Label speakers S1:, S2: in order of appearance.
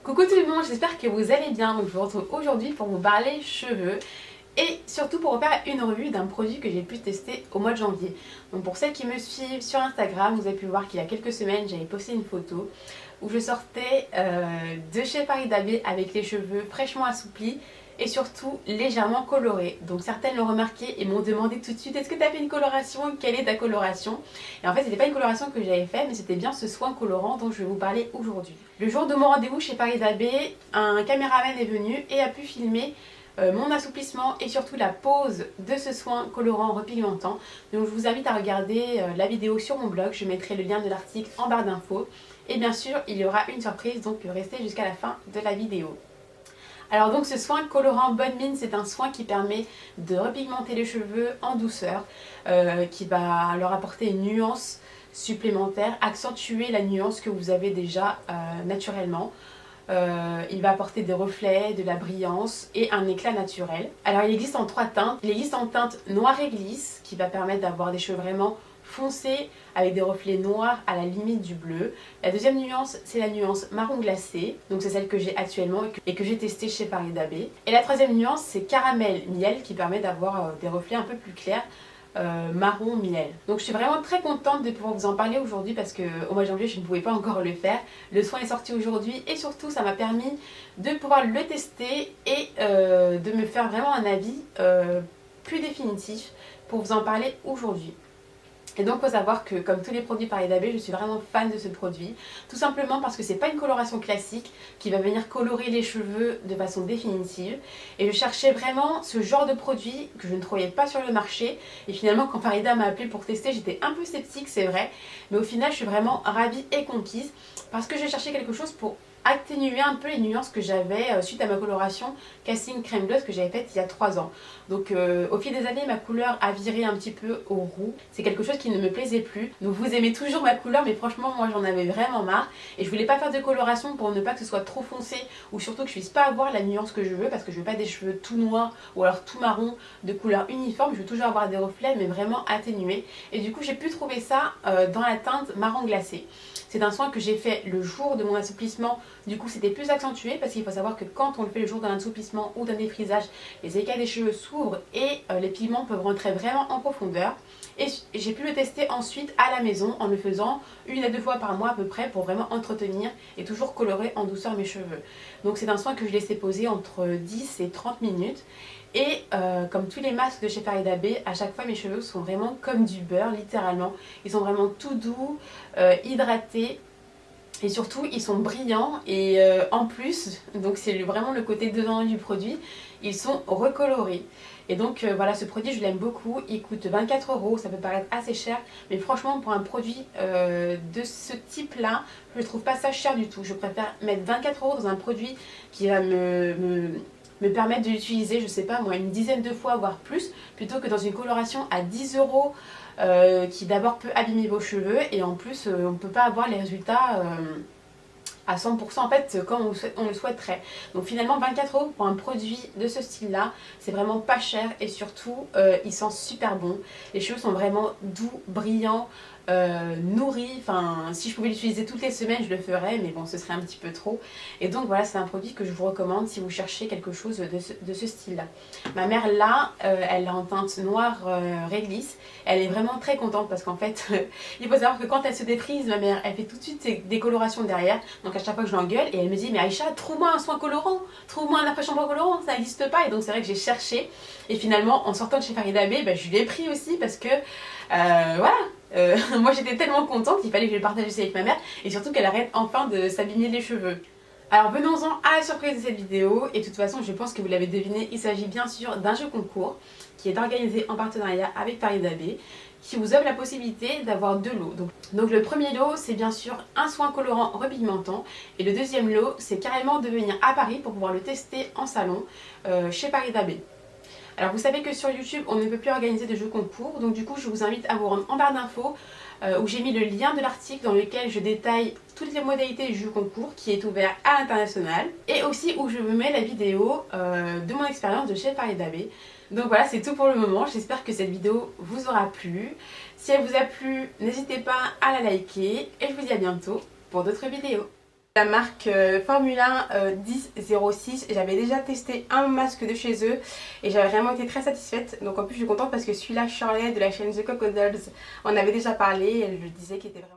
S1: Coucou tout le monde, j'espère que vous allez bien. Donc je vous retrouve aujourd'hui pour vous parler cheveux et surtout pour vous faire une revue d'un produit que j'ai pu tester au mois de janvier. Donc pour celles qui me suivent sur Instagram, vous avez pu voir qu'il y a quelques semaines j'avais posté une photo où je sortais de chez Paris Dabé avec les cheveux fraîchement assouplis et surtout légèrement colorés. Donc certaines l'ont remarqué et m'ont demandé tout de suite: est-ce que tu as fait une coloration? Quelle est ta coloration? Et en fait c'était pas une coloration que j'avais fait, mais c'était bien ce soin colorant dont je vais vous parler aujourd'hui. Le jour de mon rendez-vous chez Paris Dabé, un caméraman est venu et a pu filmer mon assouplissement et surtout la pose de ce soin colorant repigmentant. Donc je vous invite à regarder la vidéo sur mon blog, je mettrai le lien de l'article en barre d'infos. Et bien sûr il y aura une surprise, donc restez jusqu'à la fin de la vidéo. Alors donc ce soin colorant Bonne Mine, c'est un soin qui permet de repigmenter les cheveux en douceur, qui va leur apporter une nuance supplémentaire, accentuer la nuance que vous avez déjà naturellement. Il va apporter des reflets, de la brillance et un éclat naturel. Alors il existe en 3 teintes. Il existe en teinte noir et glisse qui va permettre d'avoir des cheveux vraiment foncés avec des reflets noirs à la limite du bleu. La deuxième nuance, c'est la nuance marron glacé, donc c'est celle que j'ai actuellement et que j'ai testée chez Paris Dabé. Et la troisième nuance, c'est caramel miel qui permet d'avoir des reflets un peu plus clairs. Marron miel. Donc je suis vraiment très contente de pouvoir vous en parler aujourd'hui parce qu'au mois de janvier je ne pouvais pas encore le faire. Le soin est sorti aujourd'hui et surtout ça m'a permis de pouvoir le tester et de me faire vraiment un avis plus définitif pour vous en parler aujourd'hui. Et donc il faut savoir que comme tous les produits Paris Dabé, je suis vraiment fan de ce produit. Tout simplement parce que c'est pas une coloration classique qui va venir colorer les cheveux de façon définitive. Et je cherchais vraiment ce genre de produit que je ne trouvais pas sur le marché. Et finalement quand Paris Dabé m'a appelé pour tester, j'étais un peu sceptique, c'est vrai. Mais au final je suis vraiment ravie et conquise parce que je cherchais quelque chose pour atténuer un peu les nuances que j'avais suite à ma coloration casting crème gloss que j'avais faite il y a 3 ans. Donc au fil des années ma couleur a viré un petit peu au roux. C'est quelque chose qui ne me plaisait plus. Donc vous aimez toujours ma couleur, mais franchement moi j'en avais vraiment marre. Et je voulais pas faire de coloration pour ne pas que ce soit trop foncé ou surtout que je puisse pas avoir la nuance que je veux, parce que je veux pas des cheveux tout noirs ou alors tout marron de couleur uniforme. Je veux toujours avoir des reflets mais vraiment atténués. Et du coup j'ai pu trouver ça dans la teinte marron glacé. C'est un soin que j'ai fait le jour de mon assouplissement. Du coup c'était plus accentué parce qu'il faut savoir que quand on le fait le jour d'un assouplissement ou d'un défrisage, les écailles des cheveux s'ouvrent et les pigments peuvent rentrer vraiment en profondeur. Et j'ai pu le tester ensuite à la maison en le faisant 1 à 2 fois par mois à peu près pour vraiment entretenir et toujours colorer en douceur mes cheveux. Donc c'est un soin que je laissais poser entre 10 et 30 minutes. Et comme tous les masques de chez Paris Dabé, à chaque fois mes cheveux sont vraiment comme du beurre, littéralement. Ils sont vraiment tout doux, hydratés. Et surtout ils sont brillants et en plus, donc c'est vraiment le côté dedans du produit, ils sont recolorés. Et donc voilà, ce produit je l'aime beaucoup, il coûte 24 €, ça peut paraître assez cher, mais franchement pour un produit de ce type là, je ne trouve pas ça cher du tout. Je préfère mettre 24 € dans un produit qui va me permettre de l'utiliser, je sais pas moi, une dizaine de fois voire plus, plutôt que dans une coloration à 10 € qui d'abord peut abîmer vos cheveux et en plus on ne peut pas avoir les résultats à 100% en fait comme on le souhaiterait. Donc finalement 24 € pour un produit de ce style là, c'est vraiment pas cher et surtout il sent super bon. Les cheveux sont vraiment doux, brillants, nourris. Enfin si je pouvais l'utiliser toutes les semaines je le ferais, mais bon ce serait un petit peu trop. Et donc voilà, c'est un produit que je vous recommande si vous cherchez quelque chose de ce style là. Ma mère là, elle l'a en teinte noire réglisse. Elle est vraiment très contente parce qu'en fait il faut savoir que quand elle se défrise, ma mère elle fait tout de suite ses décolorations derrière. Donc à chaque fois que je l'engueule et elle me dit: mais Aïcha, trouve-moi un soin colorant, trouve-moi un après-shampoing colorant, ça n'existe pas. Et donc c'est vrai que j'ai cherché et finalement en sortant de chez Paris Dabé, je l'ai pris aussi parce que voilà, moi j'étais tellement contente qu'il fallait que je le partage aussi avec ma mère et surtout qu'elle arrête enfin de s'abîmer les cheveux. Alors venons-en à la surprise de cette vidéo, et de toute façon je pense que vous l'avez deviné, il s'agit bien sûr d'un jeu concours qui est organisé en partenariat avec Paris Dabé, qui vous offre la possibilité d'avoir 2 lots. Donc le premier lot c'est bien sûr un soin colorant repigmentant, et le deuxième lot c'est carrément de venir à Paris pour pouvoir le tester en salon chez Paris Dabé. Alors vous savez que sur YouTube on ne peut plus organiser de jeux concours, donc du coup je vous invite à vous rendre en barre d'infos où j'ai mis le lien de l'article dans lequel je détaille toutes les modalités du jeu concours qui est ouvert à l'international, et aussi où je vous mets la vidéo de mon expérience de chez Paris Dabé. Donc voilà, c'est tout pour le moment, j'espère que cette vidéo vous aura plu. Si elle vous a plu, n'hésitez pas à la liker et je vous dis à bientôt pour d'autres vidéos. La marque Formula 1006, j'avais déjà testé un masque de chez eux et j'avais vraiment été très satisfaite. Donc en plus je suis contente parce que celui-là, Shirley de la chaîne The Coco Dolls, on avait déjà parlé, elle disait qu'il était vraiment